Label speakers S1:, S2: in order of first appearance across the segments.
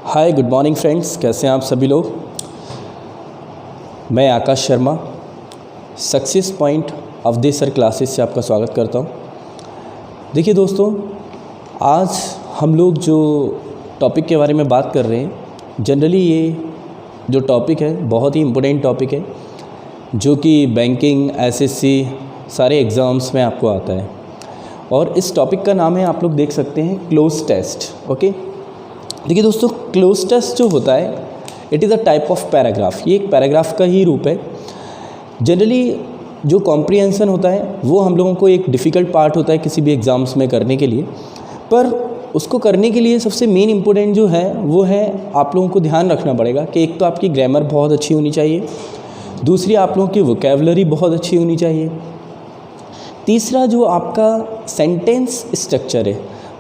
S1: Hi good morning friends, कैसे हैं आप सभी लोग। मैं Akash Sharma success point Awadhesh classes से आपका स्वागत करता हूं। देखिए दोस्तों, आज हम लोग जो टॉपिक के बारे में बात कर रहे हैं, जनरली ये जो टॉपिक है बहुत ही इम्पोर्टेंट टॉपिक है, जो कि बैंकिंग, एसएससी सारे एग्ज़ाम्स में आपको आता है। और इस टॉपिक का नाम है, आप लोग देख सकते हैं, क्लोज टेस्ट। ओके, देखिए दोस्तों, क्लोज टेस्ट जो होता है it is a type of paragraph. ये एक पैराग्राफ का ही रूप है। जनरली जो कॉम्प्रिहेंशन होता है वो हम लोगों को एक डिफ़िकल्ट पार्ट होता है किसी भी एग्ज़ाम्स में करने के लिए, पर उसको करने के लिए सबसे मेन इम्पोर्टेंट जो है वो है आप लोगों को ध्यान रखना पड़ेगा कि एक तो आपकी ग्रामर बहुत अच्छी होनी चाहिए, दूसरी आप लोगों की वोकैबुलरी बहुत अच्छी होनी चाहिए, तीसरा जो आपका सेंटेंस स्ट्रक्चर है,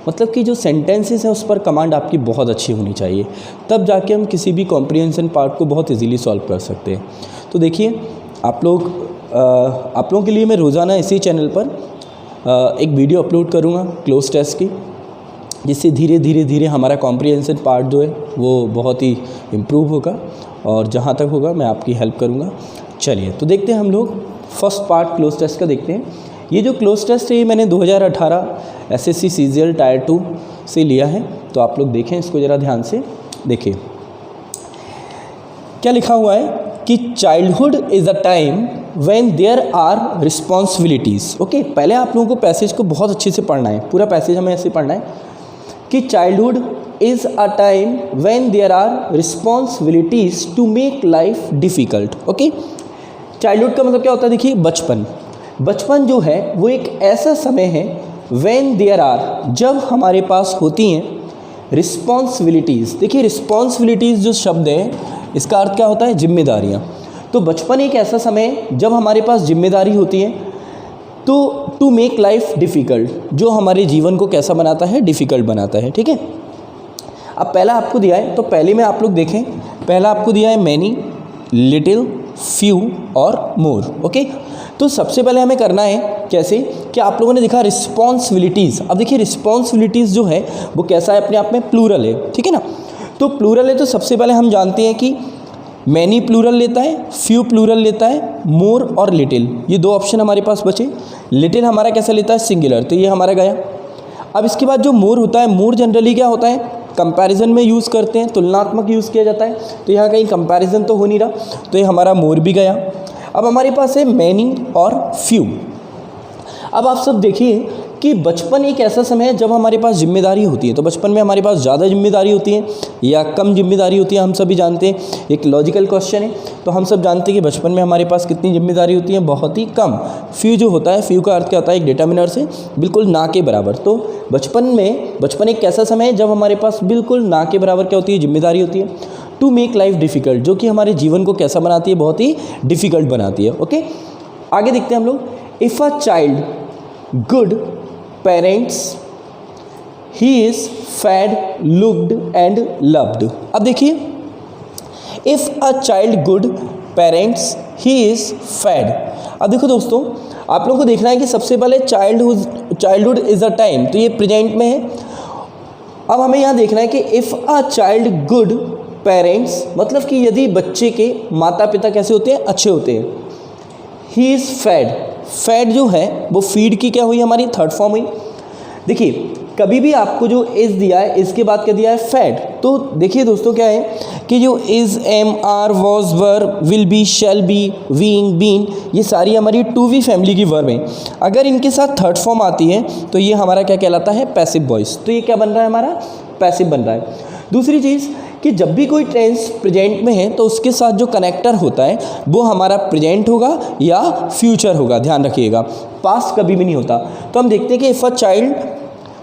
S1: मतलब कि जो सेंटेंसेस हैं उस पर कमांड आपकी बहुत अच्छी होनी चाहिए। तब जाके हम किसी भी कॉम्प्रिहेंशन पार्ट को बहुत इजीली सॉल्व कर सकते हैं। तो देखिए, आप लोगों के लिए मैं रोज़ाना इसी चैनल पर एक वीडियो अपलोड करूँगा क्लोज टेस्ट की, जिससे धीरे धीरे हमारा कॉम्प्रिहेंशन पार्ट जो है वो बहुत ही इम्प्रूव होगा, और जहाँ तक होगा मैं आपकी हेल्प करूँगा। चलिए तो देखते हैं, हम लोग फर्स्ट पार्ट क्लोज टेस्ट का देखते हैं। ये जो क्लोज टेस्ट है ये मैंने 2018 एसएससी सीजीएल टायर 2 से लिया है। तो आप लोग देखें इसको ज़रा ध्यान से देखिए, क्या लिखा हुआ है कि childhood is a time when there are responsibilities. Okay, पहले आप लोगों को पैसेज को बहुत अच्छे से पढ़ना है, पूरा पैसेज हमें ऐसे पढ़ना है कि childhood is a time when there are responsibilities to make life difficult. Okay, childhood का मतलब क्या होता है, देखिए बचपन जो है वो एक ऐसा समय है व्हेन देयर आर, जब हमारे पास होती हैं रिस्पॉन्सिबिलिटीज़। देखिए रिस्पॉन्सिबिलिटीज़ जो शब्द है इसका अर्थ क्या होता है, जिम्मेदारियाँ। तो बचपन एक ऐसा समय है जब हमारे पास जिम्मेदारी होती है, तो टू मेक लाइफ डिफ़िकल्ट, जो हमारे जीवन को कैसा बनाता है, डिफ़िकल्ट बनाता है। ठीक है, अब पहला आपको दिया है, तो पहले में आप लोग देखें, पहला आपको दिया है मैनी, लिटिल, फ्यू और मोर। ओके, तो सबसे पहले हमें करना है कैसे कि आप लोगों ने देखा रिस्पॉन्सिबिलिटीज़। अब देखिए रिस्पॉन्सिबिलिटीज़ जो है वो कैसा है, अपने आप में प्लूरल है। ठीक है ना, तो प्लूरल है, तो सबसे पहले हम जानते हैं कि मैनी प्लूरल लेता है, फ्यू प्लूरल लेता है, मोर और लिटिल, ये दो ऑप्शन हमारे पास बचे। लिटिल हमारा कैसा लेता है, सिंगुलर, तो ये हमारा गया। अब इसके बाद जो मोर होता है, मोर जनरली क्या होता है, कंपैरिजन में यूज़ करते हैं, तुलनात्मक यूज़ किया जाता है, तो यहाँ कहीं कंपैरिजन तो हो नहीं रहा, तो ये हमारा मोर भी गया। अब हमारे पास है मैनी और फ्यू। अब आप सब देखिए कि बचपन एक ऐसा समय है जब हमारे पास जिम्मेदारी होती है। तो बचपन में हमारे पास ज़्यादा जिम्मेदारी होती है या कम जिम्मेदारी होती है, हम सभी जानते हैं, एक लॉजिकल क्वेश्चन है। तो हम सब जानते हैं कि बचपन में हमारे पास कितनी जिम्मेदारी होती है, बहुत ही कम। फ्यू जो होता है, फ्यू का अर्थ क्या होता है, एक डिटर्मिनर से बिल्कुल ना के बराबर। तो बचपन एक ऐसा समय है जब हमारे पास बिल्कुल ना के बराबर क्या होती है, जिम्मेदारी होती है। टू मेक लाइफ डिफ़िकल्ट, जो कि हमारे जीवन को कैसा बनाती है, बहुत ही डिफ़िकल्ट बनाती है। ओके, आगे देखते हैं हम लोग। If a child good parents he is fed, looked and loved. अब देखिए, if a child good parents he is fed. अब देखो दोस्तों, आप लोगों को देखना है कि सबसे पहले चाइल्डहुड इज़ अ टाइम, तो ये प्रेजेंट में है। अब हमें यहाँ देखना है कि if a child good parents, मतलब कि यदि बच्चे के माता पिता कैसे होते हैं, अच्छे होते हैं। ही इज़ फेड, फेड जो है वो फीड की क्या हुई, हमारी थर्ड फॉर्म हुई। देखिए कभी भी आपको जो इज़ दिया है, इसके बाद क्या दिया है, फेड। तो देखिए दोस्तों क्या है कि जो is, am, are, was, were, will be, shall be, being, been, ये सारी हमारी टू वी फैमिली की वर्ब हैं। अगर इनके साथ थर्ड फॉर्म आती है तो ये हमारा क्या कहलाता है, पैसिव वॉइस। तो ये क्या बन रहा है, हमारा पैसिव बन रहा है। दूसरी चीज़ कि जब भी कोई टेंस प्रेजेंट में है तो उसके साथ जो कनेक्टर होता है वो हमारा प्रेजेंट होगा या फ्यूचर होगा, ध्यान रखिएगा, पास्ट कभी भी नहीं होता। तो हम देखते हैं कि इफ़ अ चाइल्ड,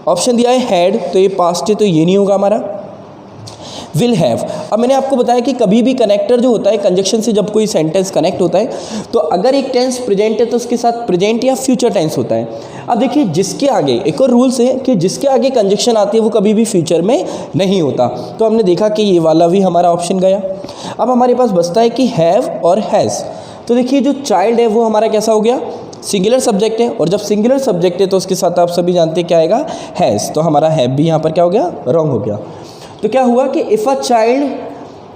S1: ऑप्शन दिया है हैड, तो ये पास्ट है, तो ये नहीं होगा हमारा। विल हैव, अब मैंने आपको बताया कि कभी भी कनेक्टर जो होता है, कंजक्शन से जब कोई सेंटेंस कनेक्ट होता है, तो अगर एक टेंस प्रेजेंट है तो उसके साथ प्रेजेंट या फ्यूचर टेंस होता है। अब देखिए जिसके आगे, एक और रूल्स है कि जिसके आगे कंजक्शन आती है वो कभी भी फ्यूचर में नहीं होता। तो हमने देखा कि ये वाला भी हमारा ऑप्शन गया। अब हमारे पास बचता है कि हैव और हैज़। तो देखिए जो चाइल्ड है वो हमारा कैसा हो गया, सिंगुलर सब्जेक्ट है, और जब सिंगुलर सब्जेक्ट है तो उसके साथ आप सभी जानते हैं क्या आएगा, हैज़। तो हमारा हैव भी यहाँ पर क्या हो गया, रॉन्ग हो गया। तो क्या हुआ कि if a child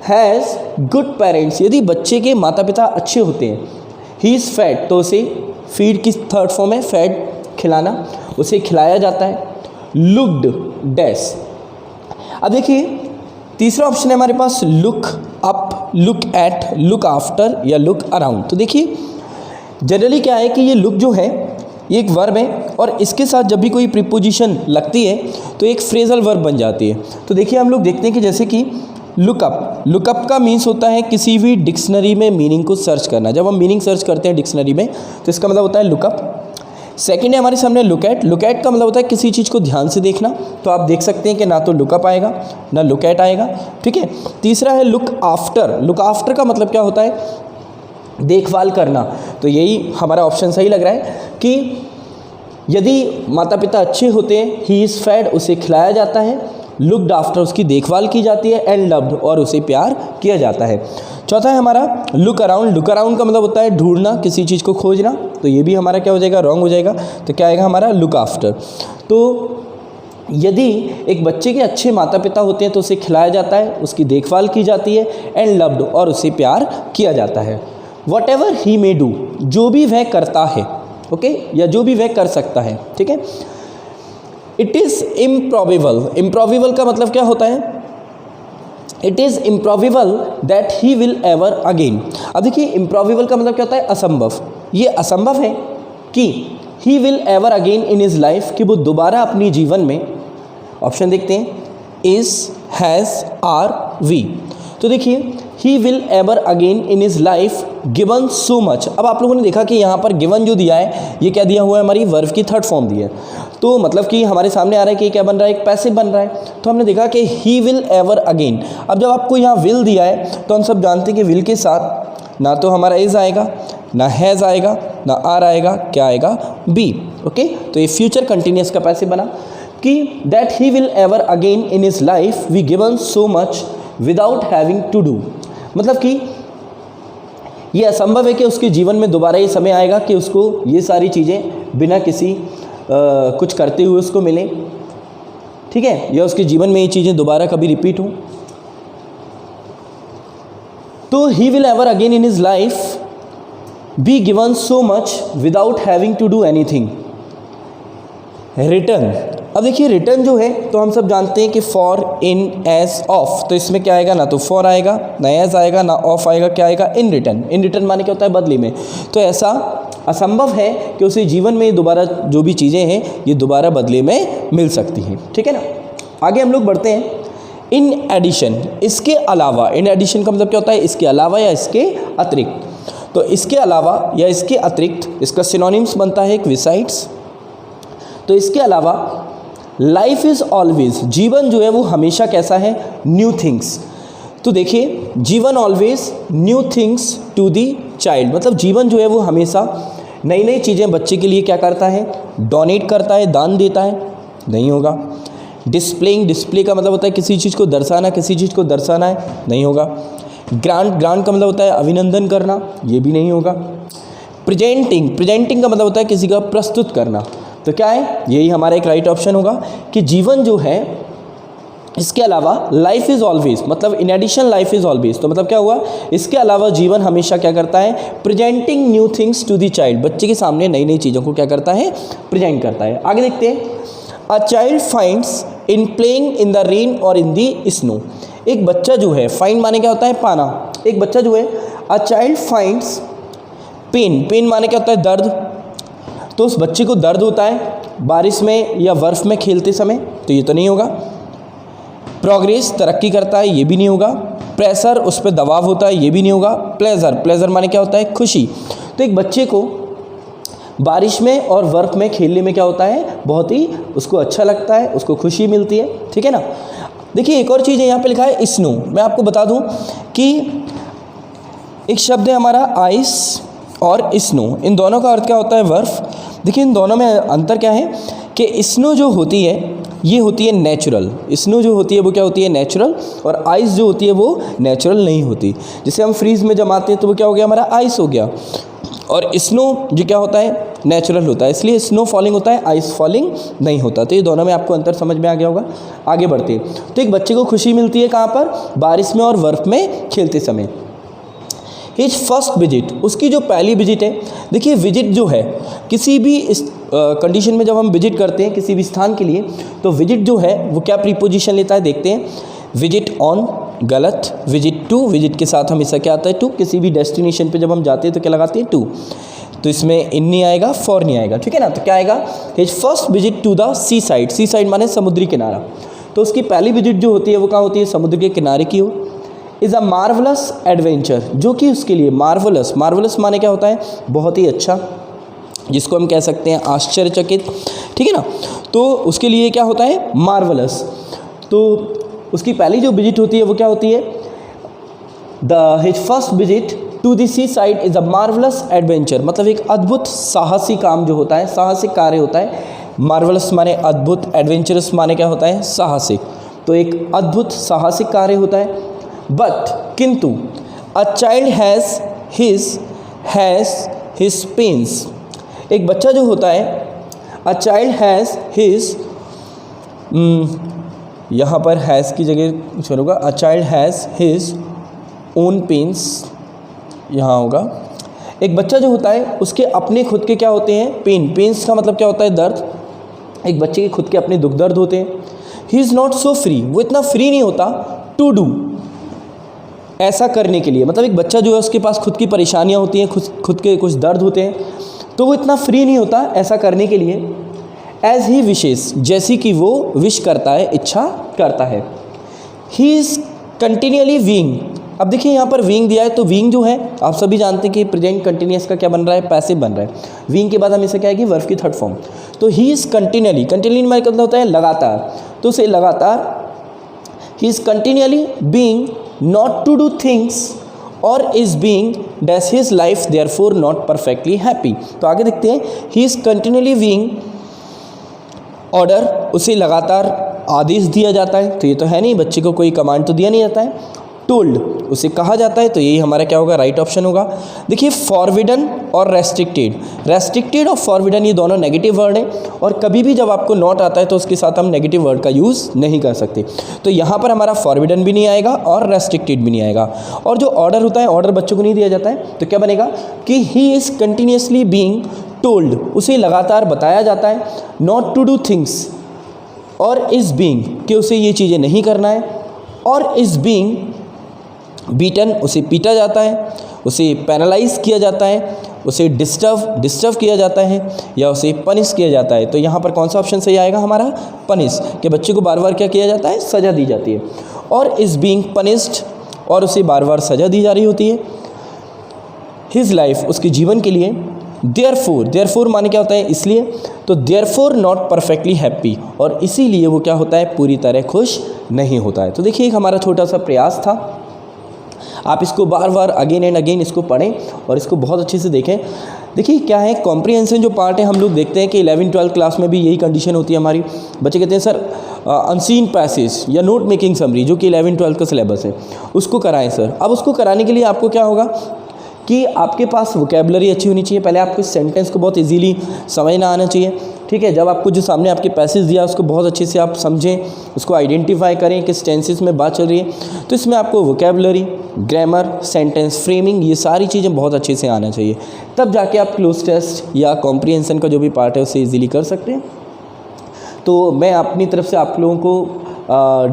S1: has good parents, यदि बच्चे के माता पिता अच्छे होते हैं, ही इज़ फेड, तो उसे फीड की थर्ड फॉर्म है फेड, खिलाना, उसे खिलाया जाता है। लुक्ड डैश, अब देखिए तीसरा ऑप्शन है हमारे पास look up, look at, look after या लुक अराउंड। तो देखिए जनरली क्या है कि ये लुक जो है ये एक वर्ब है और इसके साथ जब भी कोई प्रीपोजिशन लगती है तो एक फ्रेजल वर्ब बन जाती है। तो देखिए हम लोग देखते हैं कि जैसे कि लुकअप, लुकअप का मीन्स होता है किसी भी डिक्शनरी में मीनिंग को सर्च करना। जब हम मीनिंग सर्च करते हैं डिक्शनरी में तो इसका मतलब होता है लुकअप। सेकंड है हमारे सामने लुक एट, लुक एट का मतलब होता है किसी चीज़ को ध्यान से देखना। तो आप देख सकते हैं कि ना तो लुकअप आएगा ना लुक एट आएगा, ठीक है। तीसरा है लुक आफ्टर, लुक आफ्टर का मतलब क्या होता है, देखभाल करना। तो यही हमारा ऑप्शन सही लग रहा है कि यदि माता पिता अच्छे होते हैं, ही इज़ फेड, उसे खिलाया जाता है, लुक्ड आफ्टर, उसकी देखभाल की जाती है, एंड लव्ड, और उसे प्यार किया जाता है। चौथा है हमारा लुक अराउंड, लुक अराउंड का मतलब होता है ढूंढना, किसी चीज़ को खोजना। तो ये भी हमारा क्या हो जाएगा, रॉन्ग हो जाएगा। तो क्या आएगा हमारा लुक आफ्टर। तो यदि एक बच्चे के अच्छे माता पिता होते हैं तो उसे खिलाया जाता है, उसकी देखभाल की जाती है, एंड लव्ड, और उसे प्यार किया जाता है। What ever he may do, जो भी वह करता है, ओके, या जो भी वह कर सकता है, ठीक है। इट इज़ इम्प्रॉबेबल, इम्प्रॉबेबल का मतलब क्या होता है, it is improbable that he will ever again. अब देखिए इम्प्रॉबेबल का मतलब क्या होता है, असंभव। ये असंभव है कि ही will ever again in his life, कि वो दोबारा अपनी जीवन में, ऑप्शन देखते हैं, इज, हैज़, आर, वी। तो देखिए he will ever again in his life given so much. अब आप लोगों ने देखा कि यहाँ पर गिवन जो दिया है ये क्या दिया हुआ है, हमारी वर्ब की थर्ड फॉर्म दी है। तो मतलब कि हमारे सामने आ रहा है कि क्या बन रहा है, एक पैसिव बन रहा है। तो हमने देखा कि ही विल एवर अगेन। अब जब आपको यहाँ विल दिया है तो हम सब जानते हैं कि विल के साथ ना तो हमारा इज आएगा, ना हैज़ आएगा, ना आर आएगा, क्या आएगा, बी, ओके। तो ये फ्यूचर कंटिन्यूस का पैसिव बना कि that he will ever again in his life be given so much without having to do. मतलब कि ये असंभव है कि उसके जीवन में दोबारा ये समय आएगा कि उसको ये सारी चीज़ें बिना किसी कुछ करते हुए उसको मिले, ठीक है, या उसके जीवन में ये चीज़ें दोबारा कभी रिपीट हों। तो he will ever again in his life be given so much without having to do anything. Return, अब देखिए रिटर्न जो है तो हम सब जानते हैं कि फॉर, इन, एज, ऑफ। तो इसमें क्या आएगा, ना तो फॉर आएगा, ना एज आएगा, ना ऑफ आएगा, क्या आएगा, इन रिटर्न। इन रिटर्न माने क्या होता है, बदले में। तो ऐसा असंभव है कि उसे जीवन में दोबारा जो भी चीज़ें हैं ये दोबारा बदले में मिल सकती हैं, ठीक है ना। आगे हम लोग बढ़ते हैं। इन एडिशन, इसके अलावा। इन एडिशन का मतलब क्या होता है, इसके अलावा या इसके अतिरिक्त। तो इसके अलावा या इसके अतिरिक्त, इसका सिनोनिम्स बनता है एक विसाइड्स। तो इसके अलावा लाइफ इज़ ऑलवेज, जीवन जो है वो हमेशा कैसा है, न्यू थिंग्स। तो देखिए जीवन always new things to the child, मतलब जीवन जो है वो हमेशा नई नई चीज़ें बच्चे के लिए क्या करता है, डोनेट करता है, दान देता है, नहीं होगा। डिस्प्लेइंग, डिस्प्ले का मतलब होता है किसी चीज़ को दर्शाना, किसी चीज़ को दर्शाना है, नहीं होगा। ग्रांट, ग्रांट का मतलब होता है अभिनंदन करना, ये भी नहीं होगा। प्रेजेंटिंग, प्रेजेंटिंग का मतलब होता है किसी का प्रस्तुत करना। तो क्या है, यही हमारा एक राइट ऑप्शन होगा कि जीवन जो है इसके अलावा लाइफ इज़ ऑलवेज, मतलब in addition life is always. तो मतलब क्या हुआ, इसके अलावा जीवन हमेशा क्या करता है, presenting new things to the child, बच्चे के सामने नई नई चीज़ों को क्या करता है, प्रेजेंट करता है। आगे देखते हैं। अ child finds in playing in the rain और इन द स्नो। एक बच्चा जो है, फाइंड माने क्या होता है, पाना। एक बच्चा जो है, a child finds pain, pain माने क्या होता है, दर्द। तो उस बच्चे को दर्द होता है बारिश में या बर्फ़ में खेलते समय, तो ये तो नहीं होगा। प्रोग्रेस, तरक्की करता है, ये भी नहीं होगा। प्रेशर, उस पर दबाव होता है, ये भी नहीं होगा। प्लेजर, प्लेजर माने क्या होता है, खुशी। तो एक बच्चे को बारिश में और बर्फ़ में खेलने में क्या होता है, बहुत ही उसको अच्छा लगता है, उसको खुशी मिलती है, ठीक है ना। देखिए एक और चीज़ है, यहाँ पे लिखा है स्नो। मैं आपको बता दूँ कि एक शब्द है हमारा आइस और स्नो, इन दोनों का अर्थ क्या होता है, बर्फ़। देखिए इन दोनों में अंतर क्या है कि स्नो जो होती है ये होती है नेचुरल, स्नो जो होती है वो क्या होती है, नेचुरल, और आइस जो होती है वो नेचुरल नहीं होती। जैसे हम फ्रीज़ में जमाते हैं तो वो क्या हो गया, हमारा आइस हो गया। और स्नो जो क्या होता है, नेचुरल होता है, इसलिए स्नो फॉलिंग होता है, आइस फॉलिंग नहीं होता। तो ये दोनों में आपको अंतर समझ में आ गया होगा। आगे बढ़ते हैं। तो एक बच्चे को खुशी मिलती है कहाँ पर? बारिश में और बर्फ़ में खेलते समय। हिज फर्स्ट विजिट, उसकी जो पहली विजिट है, देखिए विजिट जो है किसी भी इस कंडीशन में जब हम विजिट करते हैं किसी भी स्थान के लिए, तो विजिट जो है वो क्या प्रीपोजिशन लेता है, देखते हैं। विजिट ऑन गलत, विजिट टू, विजिट के साथ हमेशा क्या आता है? टू। किसी भी डेस्टिनेशन पे जब हम जाते हैं तो क्या लगाते हैं? टू। तो इसमें इन नहीं आएगा, फॉर नहीं आएगा, ठीक है ना। तो क्या आएगा? His first visit to the seaside, seaside माने समुद्री किनारा। तो उसकी पहली विजिट जो होती है वो कहाँ होती है? समुद्र के किनारे की हो। इज़ अ मार्वलस एडवेंचर, जो कि उसके लिए मार्वलस, मार्वलस माने क्या होता है? बहुत ही अच्छा, जिसको हम कह सकते हैं आश्चर्यचकित, ठीक है ना। तो उसके लिए क्या होता है? मार्वलस। तो उसकी पहली जो विजिट होती है वो क्या होती है? His first visit to the seaside is a marvellous adventure, मतलब एक अद्भुत साहसी काम जो होता है, साहसिक कार्य होता है। मार्वलस माने अद्भुत, एडवेंचरस माने क्या होता है? साहसिक। तो एक अद्भुत साहसिक कार्य होता है। बट किंतु a child has his pains, एक बच्चा जो होता है, अ चाइल्ड हैज़ हिज, यहाँ पर हैज़ की जगह छोड़ूंगा, a child has his own pains, यहाँ होगा। एक बच्चा जो होता है उसके अपने खुद के क्या होते हैं? पेन। पेन्स का मतलब क्या होता है? दर्द। एक बच्चे के खुद के अपने दुख दर्द होते हैं। He is not so free, वो इतना फ्री नहीं होता टू डू, ऐसा करने के लिए। मतलब एक बच्चा जो है उसके पास खुद की परेशानियाँ होती हैं, खुद के कुछ दर्द होते हैं, तो वो इतना फ्री नहीं होता ऐसा करने के लिए। एज ही विशेस, जैसी कि वो विश करता है, इच्छा करता है। ही इज़ कंटिन्यूअली वीइंग, अब देखिए यहाँ पर वीइंग दिया है, तो वीइंग जो है आप सभी जानते हैं कि प्रेजेंट कंटिन्यूअस का क्या बन रहा है? पैसिव बन रहा है। वीइंग के बाद हमेशा क्या आएगी? वर्ब की थर्ड फॉर्म। तो ही इज़ कंटिन्यूअली, कंटिन्यूअली में मतलब होता है लगातार, तो उसे लगातार, he is continually being not to do things or is being dash his life therefore not perfectly happy। तो आगे देखते हैं। he is continually being order, उसे लगातार आदेश दिया जाता है, तो ये तो है नहीं, बच्चे को कोई कमांड तो दिया नहीं जाता है। टोल्ड, उसे कहा जाता है, तो यही हमारा क्या होगा? राइट ऑप्शन होगा। देखिए फॉरबिडन और रेस्ट्रिक्टेड, रेस्ट्रिक्टेड और फॉरबिडन ये दोनों नेगेटिव वर्ड हैं, और कभी भी जब आपको नॉट आता है तो उसके साथ हम नेगेटिव वर्ड का यूज़ नहीं कर सकते। तो यहाँ पर हमारा फॉरबिडन भी नहीं आएगा और रेस्ट्रिक्टेड भी नहीं आएगा। और जो ऑर्डर होता है, ऑर्डर बच्चों को नहीं दिया जाता है, तो क्या बनेगा कि he is continuously being told, उसे लगातार बताया जाता है, नॉट टू डू थिंग्स, और इज़ बीइंग कि उसे ये चीज़ें नहीं करना है, और इज़ बीइंग बीटन, उसे पीटा जाता है, उसे पैनलाइज किया जाता है, उसे डिस्टर्ब किया जाता है, या उसे पनिश किया जाता है। तो यहाँ पर कौन सा ऑप्शन सही आएगा हमारा? पनिश, कि बच्चे को बार बार क्या किया जाता है? सज़ा दी जाती है। और इज़ बीइंग पनिश्ड, और उसे बार बार सज़ा दी जा रही होती है। हिज लाइफ, उसके जीवन के लिए। देयरफॉर माने क्या होता है? इसलिए, तो देयरफॉर नॉट परफेक्टली हैप्पी, और इसीलिए वो क्या होता है? पूरी तरह खुश नहीं होता है। तो देखिए एक हमारा छोटा सा प्रयास था, आप इसको बार बार अगेन एंड अगेन इसको पढ़ें और इसको बहुत अच्छे से देखें। देखिए क्या है, कॉम्प्रिहेंशन जो पार्ट है, हम लोग देखते हैं कि 11वीं-12वीं क्लास में भी यही कंडीशन होती है हमारी। बच्चे कहते हैं सर अनसीन पैसेज या नोट मेकिंग समरी, जो कि 11वीं-12वीं का सिलेबस है, उसको कराएं सर। अब उसको कराने के लिए आपको क्या होगा कि आपके पास वोकेबलरी अच्छी होनी चाहिए। पहले आपको सेंटेंस को बहुत इजीली समझना आना चाहिए, ठीक है। जब आपको जो सामने आपके पैसेज दिया उसको बहुत अच्छे से आप समझें, उसको आइडेंटिफाई करें किस टेंसेस में बात चल रही है। तो इसमें आपको वोकेबलरी, ग्रामर, सेंटेंस फ्रेमिंग, ये सारी चीज़ें बहुत अच्छे से आना चाहिए, तब जाके आप क्लोज टेस्ट या कॉम्प्रिहेंशन का जो भी पार्ट है उसे ईजिली कर सकते हैं। तो मैं अपनी तरफ से आप लोगों को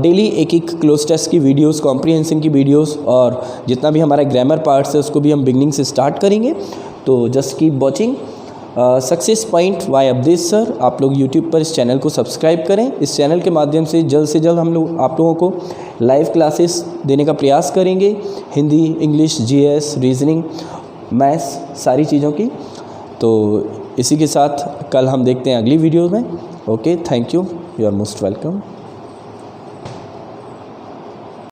S1: डेली एक एक क्लोज टेस्ट की वीडियोस, कॉम्प्रिहेंशन की वीडियोस, और जितना भी हमारा ग्रामर पार्ट्स है उसको भी हम बिगनिंग से स्टार्ट करेंगे। तो just keep watching success point by Avdhesh sir. आप लोग यूट्यूब पर इस चैनल को सब्सक्राइब करें। इस चैनल के माध्यम से जल्द हम लोग आप लोगों को लाइव क्लासेस देने का प्रयास करेंगे, Hindi, English, GS, reasoning, maths, सारी चीज़ों की। तो इसी के साथ कल हम देखते हैं अगली वीडियो में। Okay, thank you, you are most welcome.